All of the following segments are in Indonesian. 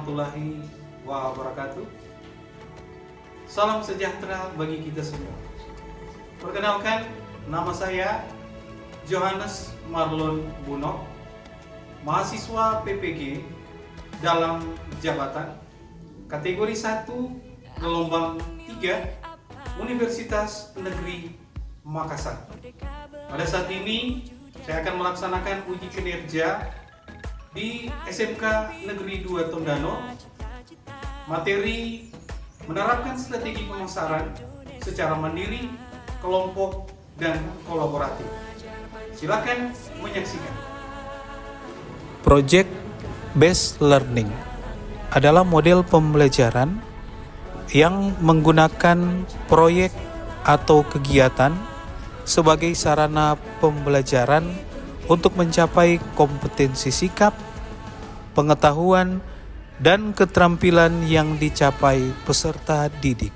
warahmatullahi wabarakatuh. Salam sejahtera bagi kita semua. Perkenalkan, nama saya Johannes Marlon Bunok, mahasiswa PPG dalam jabatan kategori 1 gelombang 3 Universitas Negeri Makassar. Pada saat ini saya akan melaksanakan uji kinerja di SMK Negeri 2 Tondano, materi menerapkan strategi pemasaran secara mandiri, kelompok, dan kolaboratif. Silakan menyaksikan. Project Based Learning adalah model pembelajaran yang menggunakan proyek atau kegiatan sebagai sarana pembelajaran untuk mencapai kompetensi sikap, pengetahuan, dan keterampilan yang dicapai peserta didik.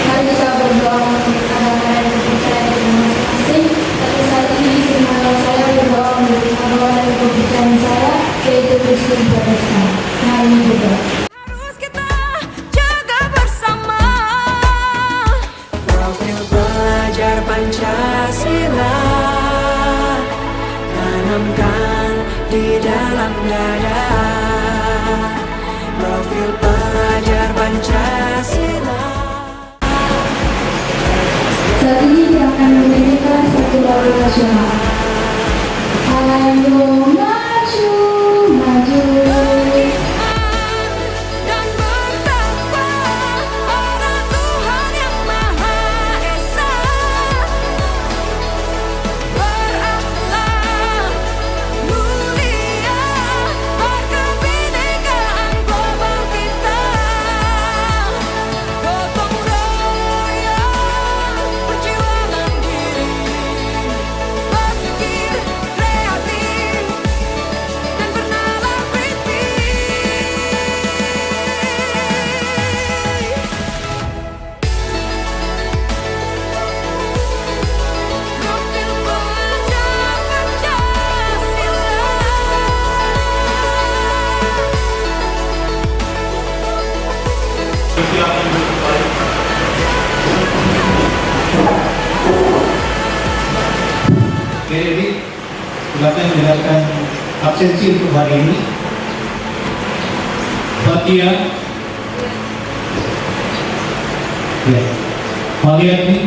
Mari kita berdoa untuk anak-anak yang percaya dengan masing-masing. Tapi saat ini sebenarnya saya berdoa untuk anak-anak dan kepercayaan saya, yaitu Kristus Bapa. Mari berdoa. Harus kita jaga bersama. Profil pelajar Pancasila tanamkan di dalam dada. Profil pelajar Pancasila. Saat ini kita akan menyanyikan satu lagu nasional. Ayo maju, maju. Dan bertakwa pada Tuhan yang Maha Esa. Berakhlak mulia, berkebinekaan global kita. Gotong royong, berjiwa mandiri, berpikir kreatif, dan bernalar kritis. Profil pelajar Pancasila. Silakan duduk kembali. Jadi silakan menjelaskan absensi untuk hari ini. Fatia, ya, Maliani,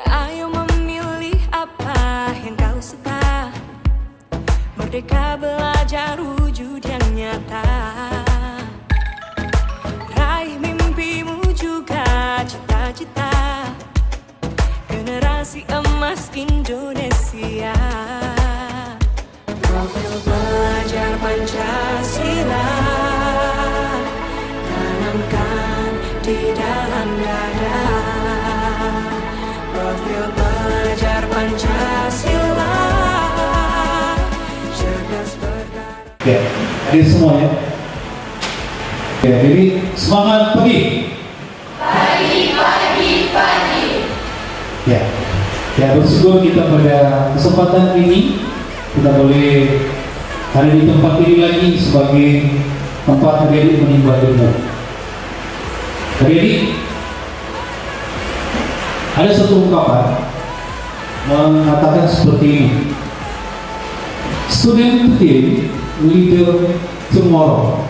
Ayo memilih apa yang kau suka. Merdeka belajar wujud yang nyata. Raih mimpimu juga cita-cita. Generasi emas Indonesia. Profil pelajar Pancasila tanamkan di dalam dada. Profil pelajar Pancasila cerdas berkarya. ya, hadir semua ya. Ya, jadi semangat pagi. Pagi. Ya, ya bersyukur kita pada kesempatan ini kita boleh hari di tempat ini lagi sebagai tempat adik menimba ilmu. Jadi ada satu ungkapan mengatakan seperti ini. Student today, leader tomorrow.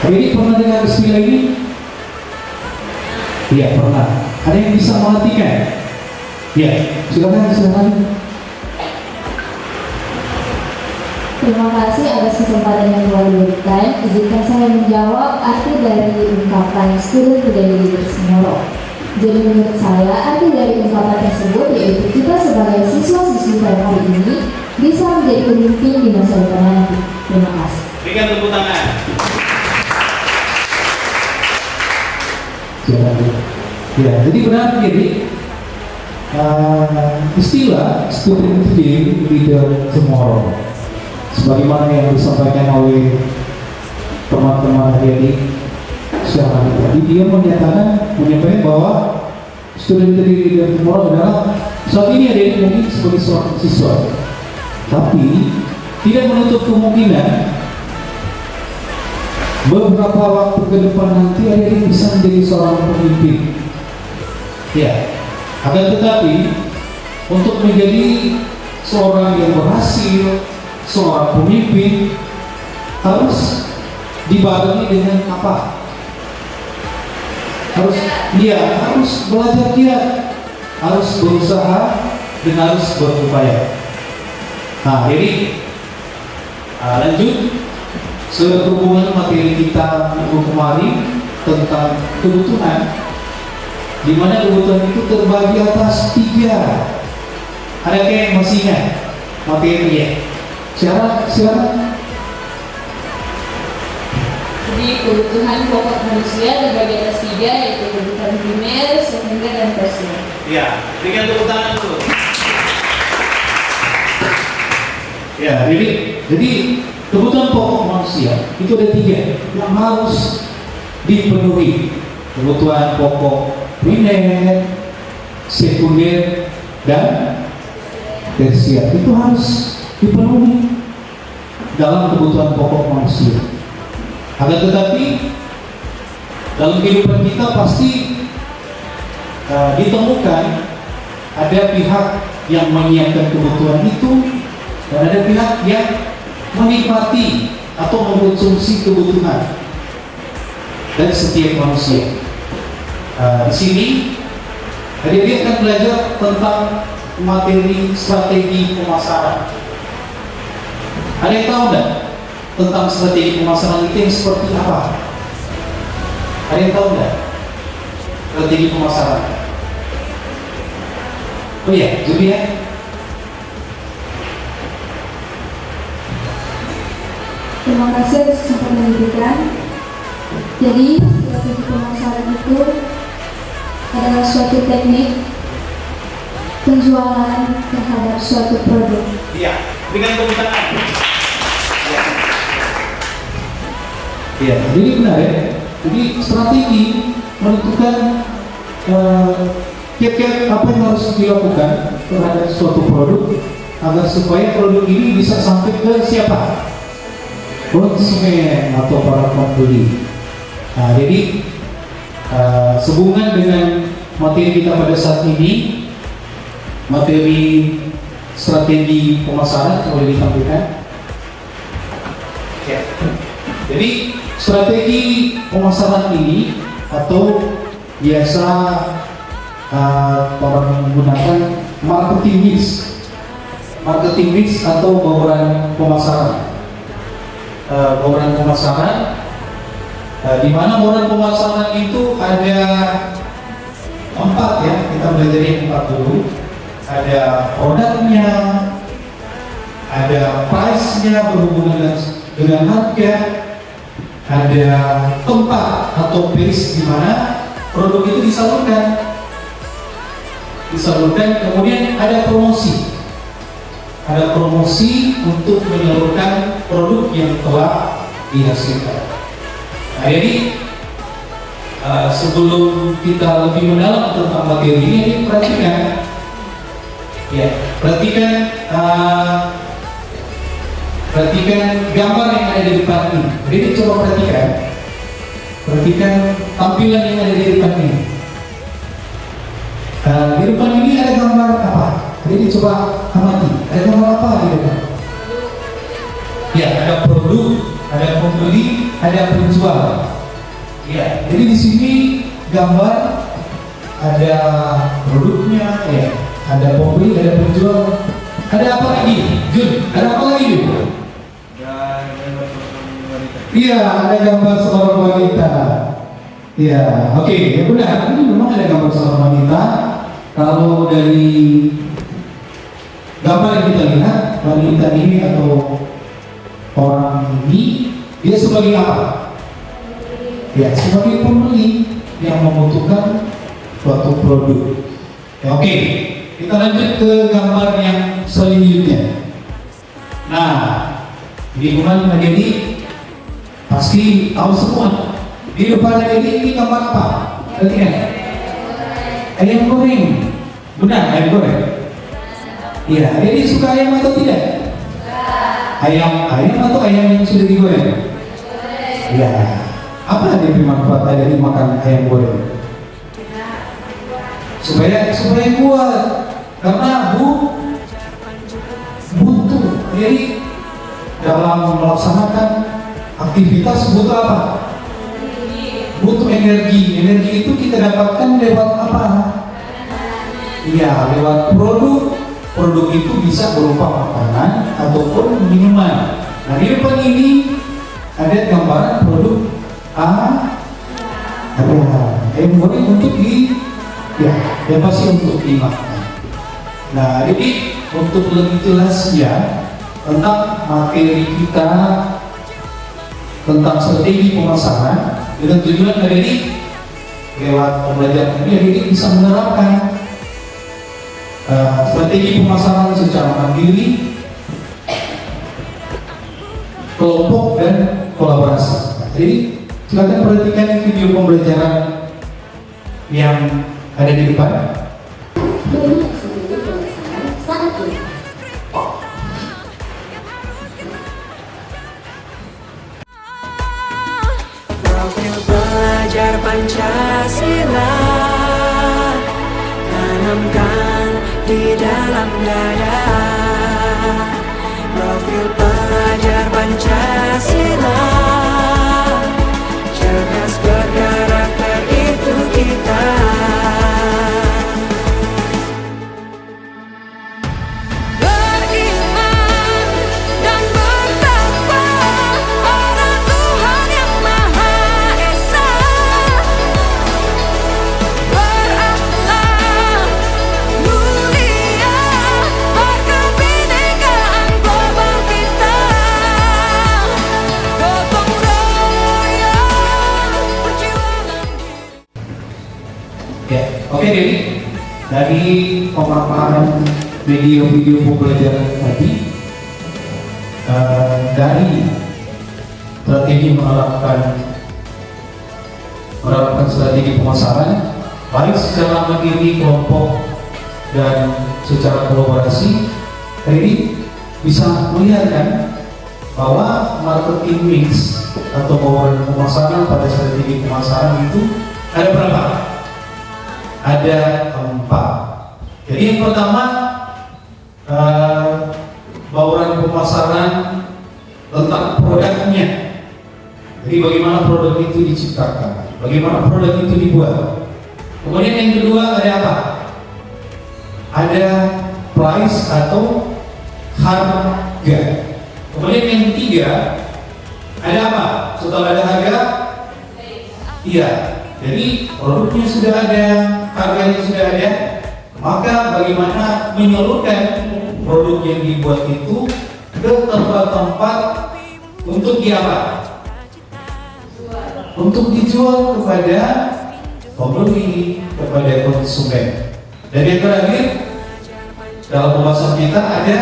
Hari ini pernah dengar istilah ini? Iya pernah. Ada yang bisa mengartikan? Ya, silakan. Terima kasih atas kesempatan yang telah diberikan. Izinkan saya menjawab arti dari ungkapan student today leaders tomorrow. Jadi menurut saya, arti dari ungkapan tersebut yaitu kita sebagai siswa-siswi pada hari ini bisa menjadi pemimpin di masa depan nanti. Terima kasih. Berikan tepuk tangan. Ya, jadi benar begini. Istilah student today leader tomorrow, sebagaimana yang disampaikan oleh teman-teman adik-adik secara tadi, dia menyampaikan bahwa student today leader tomorrow adalah saat ini adik mungkin sebagai seorang siswa, tapi tidak menutup kemungkinan beberapa waktu ke depan nanti adik bisa menjadi seorang pemimpin. Ya, akan tetapi untuk menjadi seorang yang berhasil, seorang pemimpin harus dibarengi dengan apa? Harus belajar giat, harus berusaha dan harus berupaya. Nah, jadi lanjut sehubungan materi kita minggu kemarin tentang kebutuhan, di mana kebutuhan itu terbagi atas 3. Ada yang masih ingat materinya? Silakan. Jadi kebutuhan pokok manusia terbagi atas 3, yaitu kebutuhan primer, sekunder, dan tersier. Ya, berikan tepuk tangan dulu. Ya, jadi kebutuhan pokok manusia itu ada 3 yang harus dipenuhi. Kebutuhan pokok primer, sekunder, dan tersier itu harus dipenuhi dalam kebutuhan pokok manusia. Akan tetapi dalam kehidupan kita pasti ditemukan ada pihak yang menyiapkan kebutuhan itu dan ada pihak yang menikmati atau mengkonsumsi kebutuhan dari setiap manusia. Di sini adik-adik akan belajar tentang materi strategi pemasaran. Ada yang tahu enggak tentang strategi pemasaran itu yang seperti apa? Ada yang tahu enggak strategi pemasaran? Oh iya, Julia. Terima kasih atas kesempatan yang diberikan. Jadi strategi pemasaran itu adalah suatu teknik penjualan terhadap suatu produk. Iya, berikan tepuk tangan. Iya, jadi benar ya. Jadi strategi menentukan kiat-kiat apa yang harus dilakukan terhadap suatu produk agar supaya produk ini bisa sampai ke siapa? Konsumen atau para pembeli. Nah, jadi sehubungan dengan materi kita pada saat ini, materi strategi pemasaran boleh ditampilkan. Ya. Jadi strategi pemasaran ini atau biasa orang menggunakan marketing mix atau bauran pemasaran. Bauran pemasaran, di mana bauran pemasaran itu ada 4 ya, kita belajar yang 4 dulu. Ada produknya, ada price-nya berhubungan dengan harga, ada tempat atau base di mana produk itu disalurkan, kemudian ada promosi. Ada promosi untuk menyalurkan produk yang telah dihasilkan. Nah, jadi sebelum kita lebih mendalam tentang materi ini, perhatikan gambar yang ada di depan ini. Jadi coba perhatikan tampilan yang ada di depan ini. Di depan ini ada gambar apa? Jadi coba amati, ada gambar apa di depan? Ya, ada produk, ada pembeli, ada penjual. Ya, jadi di sini gambar ada produknya, ya, ada pembeli, ada penjual. Ada apa lagi, Jun? Ada apa lagi, Jun? Iya, ada gambar seorang wanita. Iya, oke, ya benar. Ini memang ada gambar seorang wanita. Kalau dari gambar yang kita lihat, wanita ini atau orang ini, dia sebagai apa? Ya, sebagai pembeli yang membutuhkan suatu produk. Ya, oke, kita lanjut ke gambar yang selanjutnya. Nah, di bulan jadi pasti tahu semua. Di depan ini gambar apa? Lihat. Ayam goreng. Benar, ayam goreng. Iya, jadi suka ayam atau tidak? Ayam atau ayam yang sudah digoreng? Iya. Apa yang bermanfaat dari makan ayam goreng? Supaya kuat, karena butuh. Jadi dalam melaksanakan aktivitas butuh apa? Butuh energi. Energi itu kita dapatkan lewat apa? Iya, lewat produk. Produk itu bisa berupa makanan ataupun minuman. Nah, di depan ini ada gambaran produk ada ayam goreng untuk ya pasti untuk dimakan. Nah, jadi untuk lebih jelasnya tentang materi kita tentang strategi pemasaran dengan tujuan dari ini lewat pembelajaran ini, jadi bisa menerapkan strategi pemasaran secara mandiri, kelompok dan kolaborasi. Jadi silakan perhatikan video pembelajaran yang ada di depan. Profil pelajar Pancasila tanamkan di dalam dada. Profil pelajar Pancasila, cerdas berkarakter itu kita. Beriman dan bertakwa pada Tuhan yang Maha Esa. Berakhlak mulia, berkebinekaan global kita. Gotong royong perjuangan Ya, oke Dedi. Dari pemaparan video-video pembelajaran tadi, dari strategi menerapkan strategi pemasaran, baik secara mandiri, kelompok, dan secara kolaborasi, Dedi bisa melihat kan bahwa marketing mix atau bauran pemasaran pada strategi pemasaran itu ada berapa? Ada 4. Jadi yang pertama, bauran pemasaran tentang produknya. Jadi bagaimana produk itu diciptakan, bagaimana produk itu dibuat. Kemudian yang kedua ada apa? Ada price atau harga. Kemudian yang ketiga ada apa? Setelah ada harga, iya. Jadi produknya sudah ada, harganya sudah ada, maka bagaimana menyalurkan produk yang dibuat itu ke tempat-tempat untuk untuk dijual kepada pembeli, kepada konsumen. Dan yang terakhir dalam pembahasan kita ada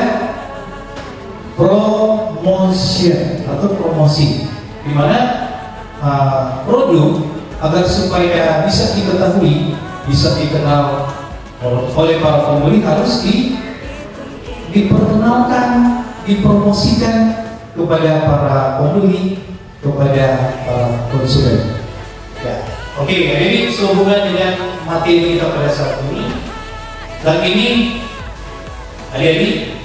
promotion atau promosi, di mana produk agar supaya bisa diketahui, bisa dikenal oleh para pembeli harus diperkenalkan, dipromosikan kepada para pembeli, kepada para konsumen. Ya, oke. Jadi sehubungan dengan materi kita pada saat ini, dan ini adik-adik,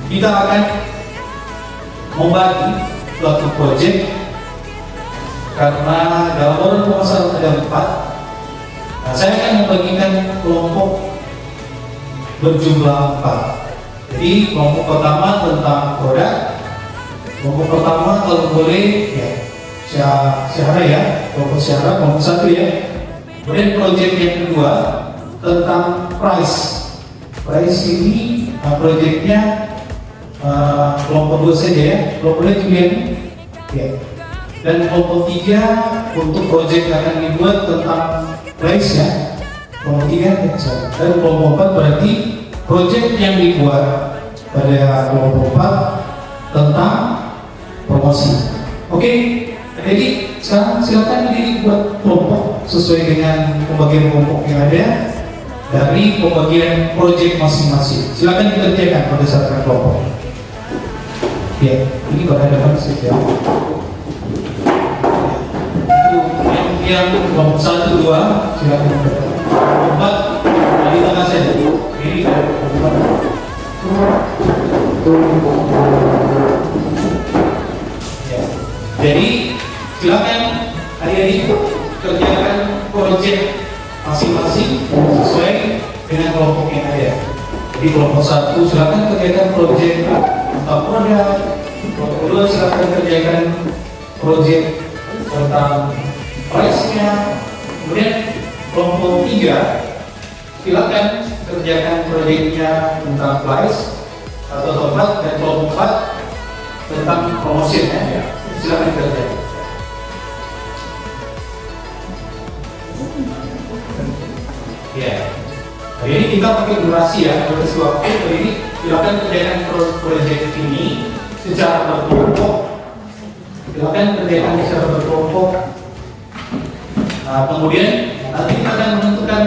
kita akan membagi suatu proyek. Karena dalam bauran pemasaran ada 4, saya akan membagikan kelompok berjumlah 4. Jadi kelompok pertama tentang produk. Kelompok pertama kalau boleh ya syahara ya, kelompok syahara kelompok 1 ya. Kemudian proyek yang kedua tentang price. Price ini proyeknya kelompok 2 saja ya. Kelompok 2 juga ya. Dan kelompok 3 untuk proyek akan dibuat tentang price ya. Kelompok 3 ya. Dan kelompok 4 berarti proyek yang dibuat pada kelompok 4 tentang promosi. Oke, jadi sekarang silakan dibuat kelompok sesuai dengan pembagian kelompok yang ada dari pembagian proyek masing-masing. Silakan dikerjakan berdasarkan kelompok. Ya, ini berhadapan saja. Itu yang kelompok 1, 2, silakan dikerjakan. Kelompok 4 di tengah saja. Ini kelompok 4. Jadi silakan adik-adik kerjakan proyek masing-masing sesuai dengan kelompok yang ada. Di kelompok 1 silakan kerjakan proyek tentang produk, kelompok 2 silakan kerjakan proyek tentang price-nya, kemudian kelompok 3 silakan kerjakan proyeknya tentang price atau tempat, dan kelompok 4 tentang promosinya ya. Silakan kerjakan. Ya, hari ini kita pakai durasi ya, durasi waktu. Hari ini silakan kerjakan proyek ini secara berkelompok. Silakan kerjakan secara berkelompok. Nah, kemudian nanti kita akan menentukan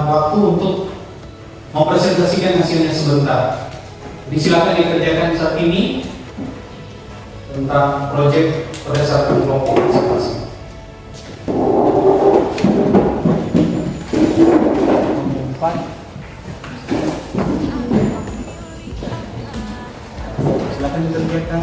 waktu untuk mempresentasikan hasilnya sebentar. Jadi silakan dikerjakan saat ini tentang proyek berdasarkan kelompok masing-masing. Silakan dikerjakan.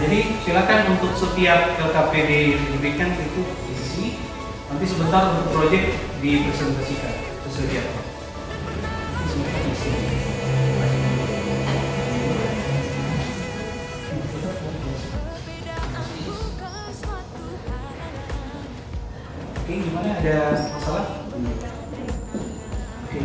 Jadi silakan untuk setiap LKPD yang diberikan itu isi. Nanti sebentar untuk proyek dipresentasikan sesuai jadwal. Sebentar isi. Oke, gimana? Ada masalah? Oke.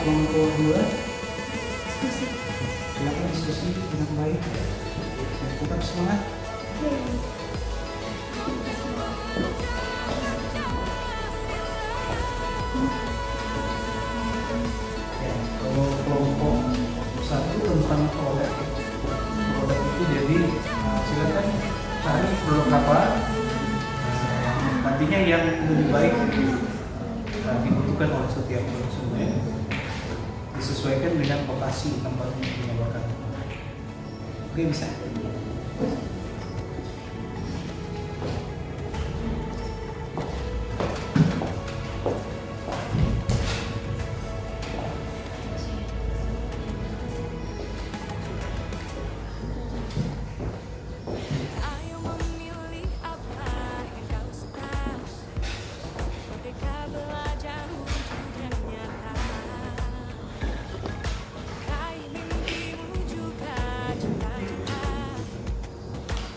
Kelompok 2 silakan diskusi dengan baik, tetap semangat. tentang produk. Produk itu jadi silakan cari produk apa nantinya yang lebih baik dibutuhkan oleh setiap konsumen, disesuaikan dengan lokasi tempat menyalurkan. Oke, bisa. Ayo memilih apa yang kau suka. Merdeka belajar wujud yang nyata. Raih mimpimu juga cita-cita.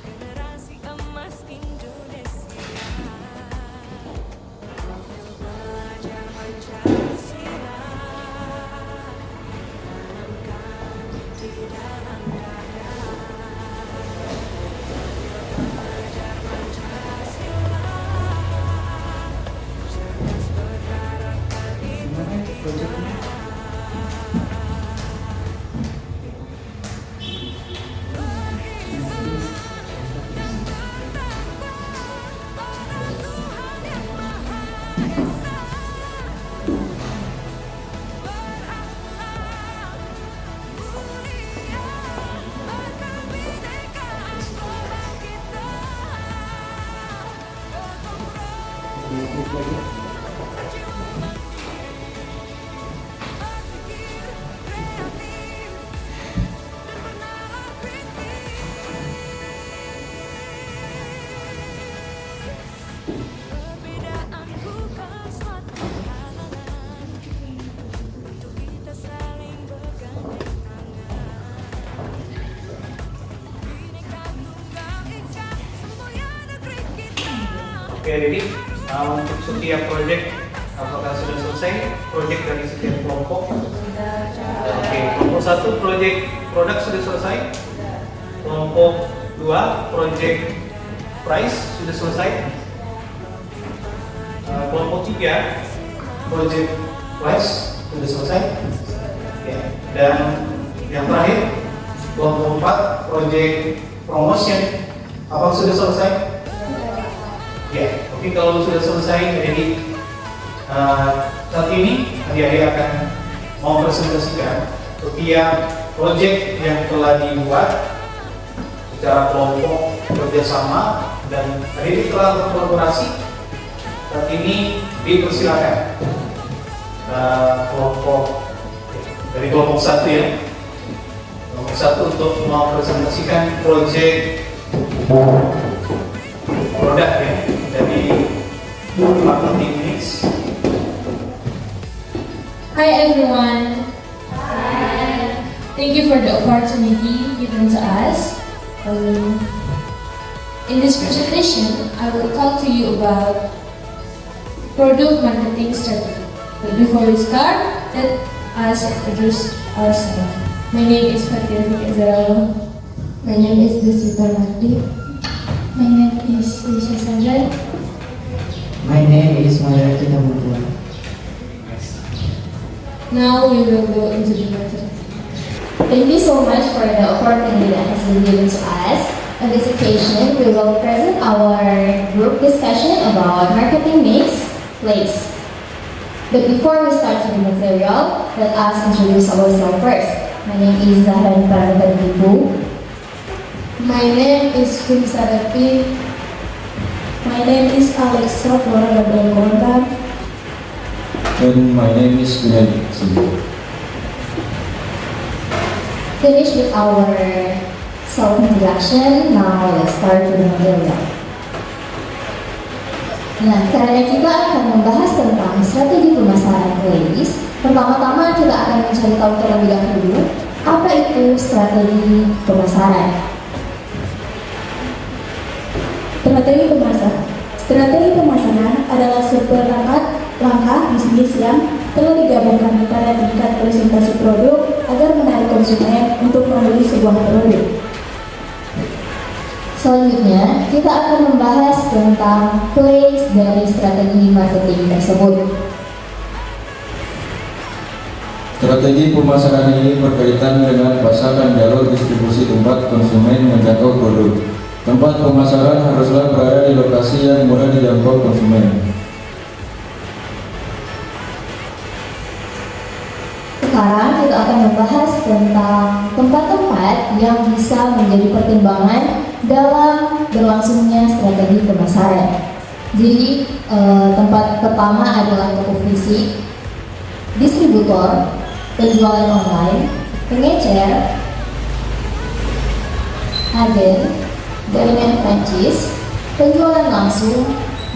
Generasi emas Indonesia. Profil belajar Pancasila. Tanamkan di dalam dada. Belajar Pancasila. Cerdas berkarakter Gimana proyeknya? Perbedaan bukan suatu halangan untuk kita saling bergandeng tangan. Bhinneka Tunggal Ika, semboyan negeri kita. Oke, jadi untuk setiap proyek apakah sudah selesai proyek dari setiap kelompok? Oke, kelompok 1 proyek produk sudah selesai. Kelompok 2 proyek price sudah selesai. Kelompok 3 proyek price sudah selesai. Ya. Dan yang terakhir kelompok 4 proyek promotion apakah sudah selesai? Ya, oke, kalau sudah selesai, jadi saat ini adik-adik akan mau presentasikan setiap proyek yang telah dibuat secara kelompok kerjasama dan adik-adik telah berkolaborasi. Saat ini dipersilakan kelompok dari kelompok 1 ya, kelompok 1 untuk mau presentasikan proyek produk ya dari marketing mix. Hi everyone. Hi. Thank you for the opportunity given to us. In this presentation, I will talk to you about product marketing strategy. But before we start, let us introduce ourselves. My name is Fatia Zara. My name is Desita Mardi. My name is Lisha Sanjay. My name is Mayati Tamudua. Now we will go into the matter. Thank you so much for the opportunity that has been given to us. On this occasion, we will present our group discussion about marketing mix place. But before we start the material, let us introduce ourselves first. My name is Zahra Parantanibu. My name is Kim Sarapi. My name is Alexa Flora Gabriel. And my name is Glenn. Finish with our self-introduction. Now let's start with the material. Nah, karena kita akan membahas tentang strategi pemasaran playlist, pertama-tama kita akan mencari tahu terlebih dahulu apa itu strategi pemasaran. Strategi pemasaran adalah sebuah langkah bisnis yang telah digabungkan antara tingkat presentasi produk agar menarik konsumen untuk membeli sebuah produk. Selanjutnya, kita akan membahas tentang place dari strategi marketing tersebut. Strategi pemasaran ini berkaitan dengan pasaran jalur distribusi tempat konsumen menjangkau produk. Tempat pemasaran haruslah berada di lokasi yang mudah dijangkau konsumen. Sekarang kita akan membahas tentang tempat-tempat yang bisa menjadi pertimbangan dalam berlangsungnya strategi pemasaran. Jadi tempat pertama adalah toko fisik, distributor, penjualan online, pengecer, agen, jaringan franchise, penjualan langsung,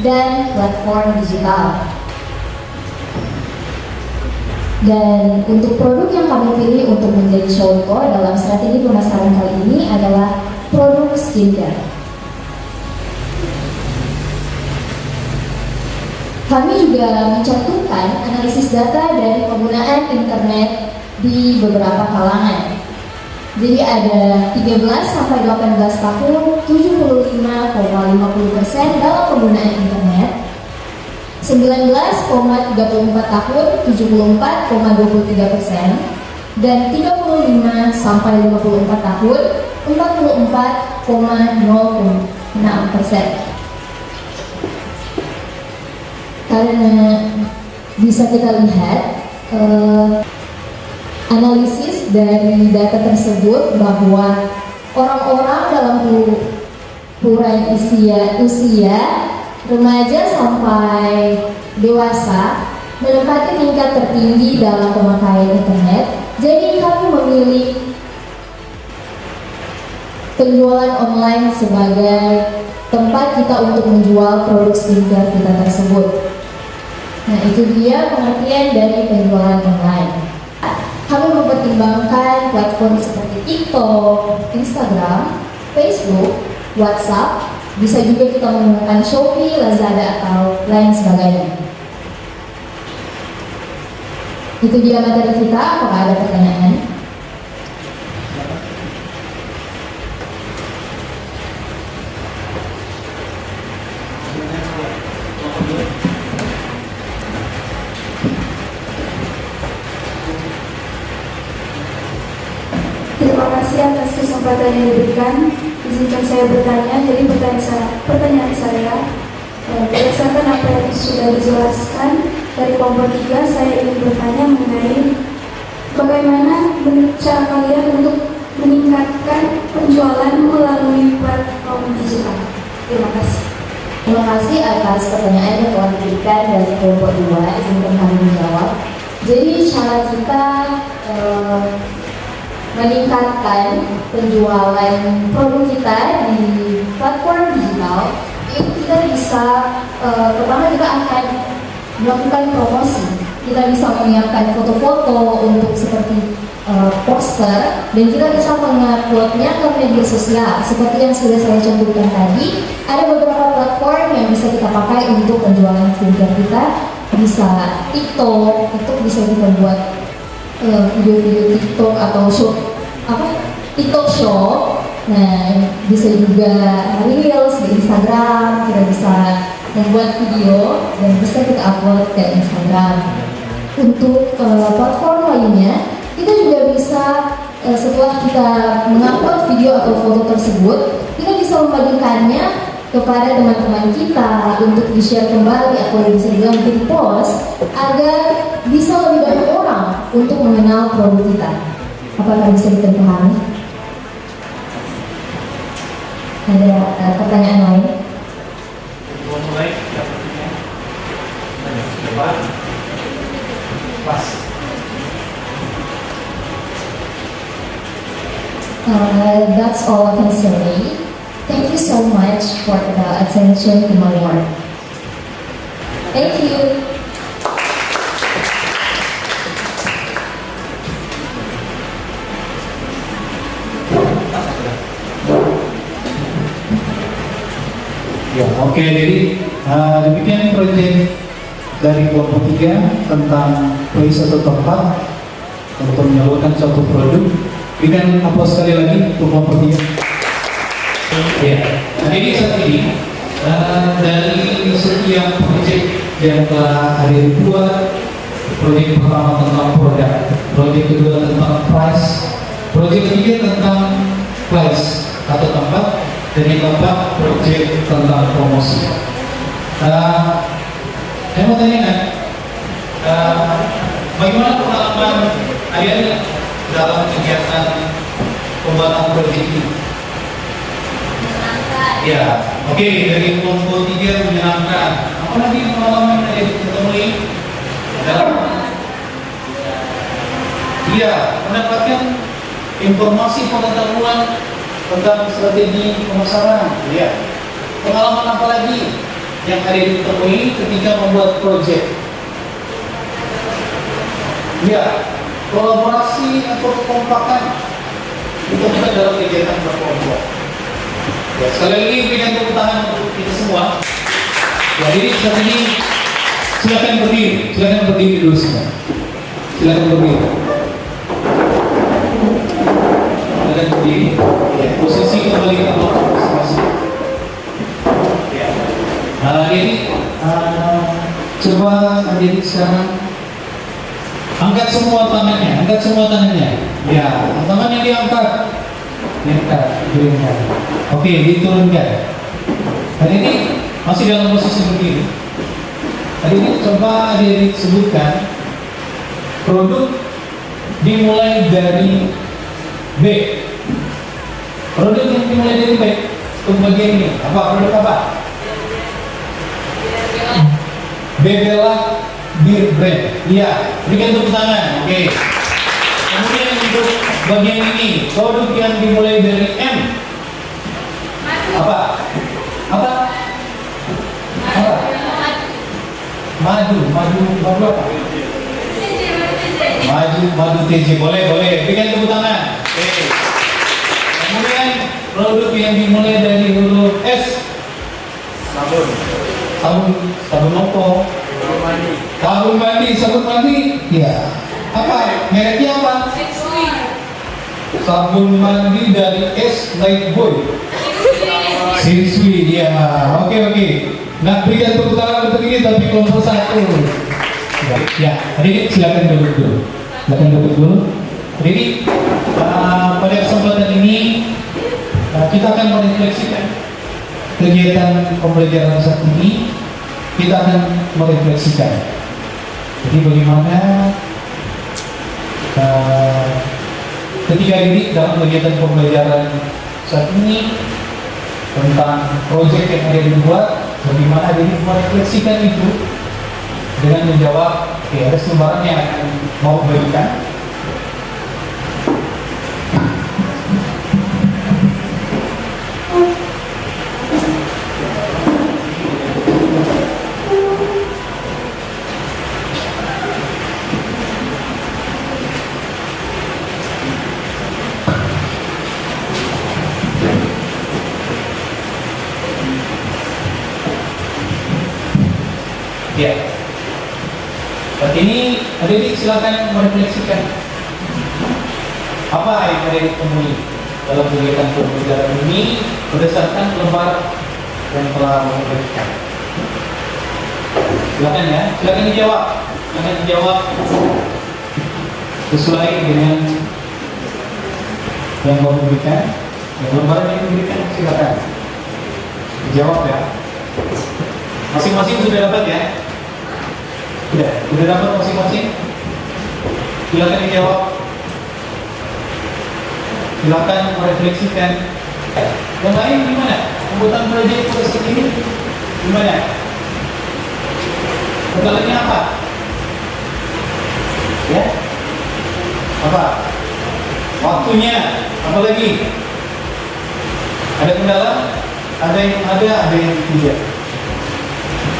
dan platform digital. Dan untuk produk yang kami pilih untuk menjadi showco dalam strategi pemasaran kali ini adalah produk skincare. Kami juga mencantumkan analisis data dari penggunaan internet di beberapa kalangan. Jadi ada 13 sampai 18 tahun 75,50% dalam penggunaan internet, 19,34 tahun 74,23%, dan 35 sampai 54 tahun 44,06%. Karena bisa kita lihat analisis dari data tersebut bahwa orang-orang dalam ukuran usia remaja sampai dewasa menempati tingkat tertinggi dalam pemakaian internet. Jadi kami memilih penjualan online sebagai tempat kita untuk menjual produk skincare kita tersebut. Nah, itu dia pengertian dari penjualan online. Kami mempertimbangkan platform seperti TikTok, Instagram, Facebook, WhatsApp, bisa juga kita menggunakan Shopee, Lazada, atau lain sebagainya. Itu dia materi kita, apakah ada pertanyaan? Terima kasih atas kesempatan yang diberikan. Izinkan saya bertanya. Jadi pertanyaan saya berdasarkan apa yang sudah dijelaskan dari kelompok 3, saya ingin bertanya mengenai bagaimana cara kalian untuk meningkatkan penjualan melalui platform digital. Terima kasih. Terima kasih atas pertanyaan yang telah diberikan dari kelompok 2. Izinkan kami menjawab. Jadi cara kita meningkatkan penjualan produk kita di platform digital itu kita bisa pertama kita akan melakukan promosi. Kita bisa menyiapkan foto-foto untuk seperti poster, dan kita bisa menguploadnya ke media sosial seperti yang sudah saya cantumkan tadi. Ada beberapa platform yang bisa kita pakai untuk penjualan skincare kita. Bisa TikTok, itu bisa kita buat video-video TikTok atau TikTok Shop. Nah, bisa juga Reels di Instagram, kita bisa membuat video dan bisa kita upload ke Instagram. Untuk platform lainnya, kita juga bisa setelah kita mengupload video atau foto tersebut, kita bisa membagikannya kepada teman-teman kita untuk di-share kembali atau bisa bilang di post agar bisa lebih banyak orang untuk mengenal produk kita. Apakah bisa dipahami? Ada pertanyaan lain? Mulai pas. That's all I can say. Thank you so much for the attention to my work. Thank you. Ya, oke. Jadi demikian proyek dari kelompok 3 tentang place atau tempat untuk menyalurkan suatu produk. Berikan aplaus sekali lagi untuk kelompok 3. Ya, jadi saat ini dari setiap proyek yang telah hadir buat Proyek pertama tentang produk, proyek kedua tentang price, proyek ketiga tentang place atau tempat, dan yang keempat proyek tentang promosi. Saya mau tanya, bagaimana pengalaman adik-adik dalam kegiatan pembuatan proyek ini? Ya, oke, dari kelompok 3 menyenangkan. Apa lagi pengalaman yang ditemui dalam? Iya, mendapatkan informasi pengetahuan tentang strategi pemasaran. Ya, pengalaman apa lagi yang ada ditemui ketika membuat proyek? Ya, kolaborasi atau kekompakan ditemukan dalam kegiatan berkelompok. Ya, sekali lagi berikan tepuk tangan untuk kita semua. Ya, jadi saat ini silakan berdiri dulu semua. Silakan berdiri. Ya, posisi kembali ke tempat masing-masing. Ya. Jadi coba adik sekarang angkat semua tangannya. Ya, tangannya diangkat. Diangkat. Oke, diturunkan. Hari ini masih dalam posisi begini. Hari ini coba adik sebutkan produk dimulai dari B. Produk yang dimulai dari B untuk bagian ini apa? Produk apa? Bebela Beer Brand. Iya, berikan tepuk tangan. Oke. Kemudian untuk bagian ini produk yang dimulai dari M. Apa? Madu apa? Madu TJ. Boleh. Berikan tepuk tangan. Oke. Kemudian produk yang dimulai dari huruf S. Sabun opo. Sabun mandi. Ya. Apa? Mereknya apa? Sabun mandi dari S Lifebuoy. Sinsui. Ya. Oke. Nah, berikan tepuk tangan untuk ini tapi kelompok 1. Ya, hari ini silakan duduk dulu. Jadi pada kesempatan ini kita akan merefleksikan kegiatan pembelajaran saat ini. Kita akan merefleksikan. Jadi bagaimana ketika ini dalam kegiatan pembelajaran saat ini tentang proyek yang ada dibuat, bagaimana jadi merefleksikan itu dengan menjawab, ada selembaran yang akan mau berikan. Ya. Saat ini adik silakan merefleksikan apa yang ada ditemui dalam kegiatan pembelajaran ini berdasarkan lembar yang telah memberikan. Silakan dijawab sesuai dengan yang mau diberikan. Lembaran yang diberikan silakan dijawab ya. Masing-masing sudah dapat ya? Sudah dapat masing-masing? Silakan dijawab. Silakan merefleksikan. Yang lain gimana? Pembuatan proyek seperti ini gimana? Kendalanya apa? Ya? Apa? Waktunya? Apa lagi? Ada kendala? Ada yang tidak.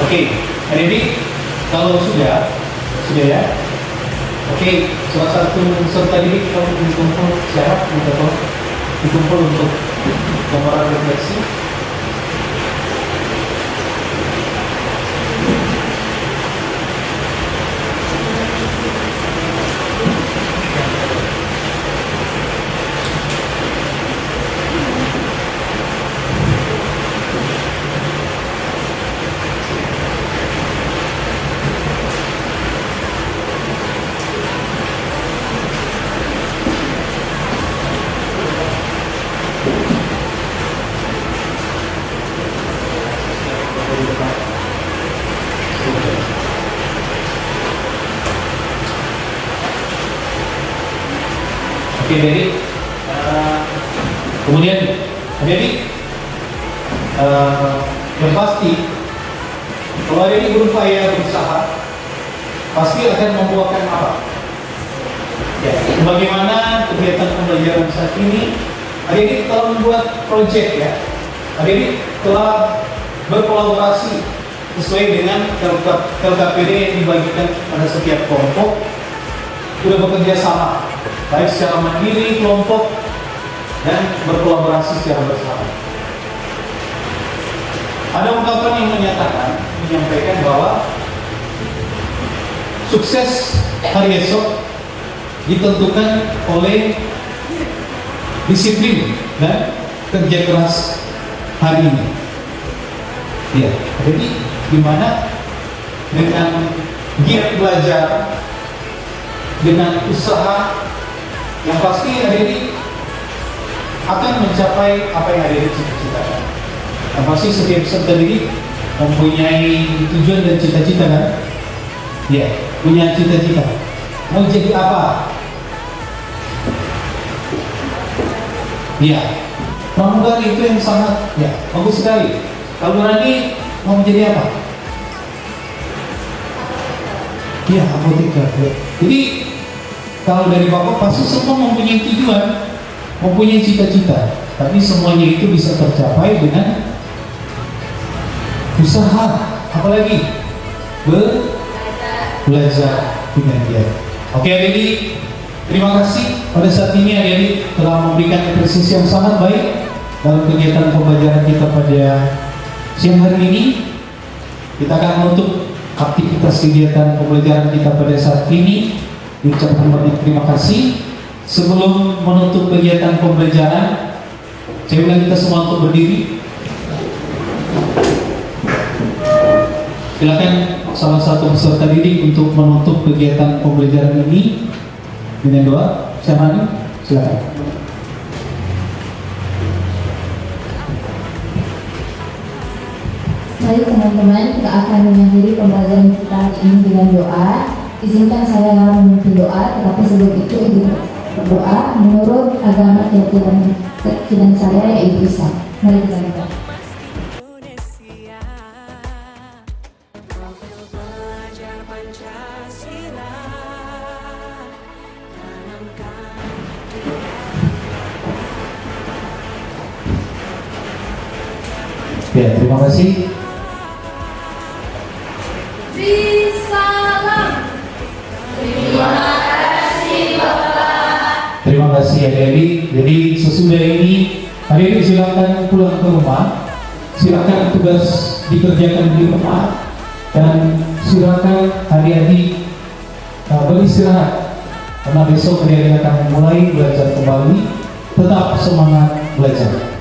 Oke, hari ini kalau sudah ya. Oke, salah satu peserta didik kalau dikumpul syarat atau dikumpul untuk gambaran refleksi. Oke, jadi kemudian jadi yang pasti kalau ini berupaya berusaha pasti akan membuahkan apa? Ya, bagaimana kegiatan pembelajaran saat ini? Adik-adik telah membuat proyek ya. Adik-adik telah berkolaborasi sesuai dengan LKPD yang dibagikan pada setiap kelompok. Sudah bekerja sama, baik secara mandiri kelompok dan berkolaborasi secara bersama. Ada ungkapan yang menyampaikan bahwa sukses hari esok ditentukan oleh disiplin dan kerja keras hari ini. Ya, jadi gimana dengan giat belajar, dengan usaha yang pasti hari ini akan mencapai apa yang ada di cita-citakan. Yang pasti setiap peserta didik mempunyai tujuan dan cita-cita kan? Ya, punya cita-cita. Mau jadi apa? Ya, pramugari itu yang sangat ya bagus sekali. Kalau Rani mau menjadi apa? Ya, apoteker. Jadi kalau dari Bapak pasti semua mempunyai tujuan, mempunyai cita-cita, tapi semuanya itu bisa tercapai dengan usaha, apalagi belajar dengan giat. Oke, adik-adik, terima kasih pada saat ini adik-adik telah memberikan apresiasi yang sangat baik dalam kegiatan pembelajaran kita pada siang hari ini. Kita akan menutup aktivitas kegiatan pembelajaran kita pada saat ini. Ucapkan banyak terima kasih. Sebelum menutup kegiatan pembelajaran, saya undang kita semua untuk berdiri. Silakan salah satu peserta didik untuk menutup kegiatan pembelajaran ini dengan doa. Siapa? Silakan. Baik teman-teman, kita akan mengakhiri pembelajaran kita hari ini dengan doa. Izinkan saya memimpin doa, tetapi sebelum itu izinkan berdoa menurut agama keyakinan saya yaitu Islam. Mari kita berdoa. Indonesia, profil belajar Pancasila, tanamkan Ya, terima kasih. Terima kasih adik-adik. Jadi sesudah ini adik-adik silakan pulang ke rumah. Silakan tugas dikerjakan di rumah dan silakan adik-adik beristirahat karena besok adik-adik akan mulai belajar kembali. Tetap semangat belajar.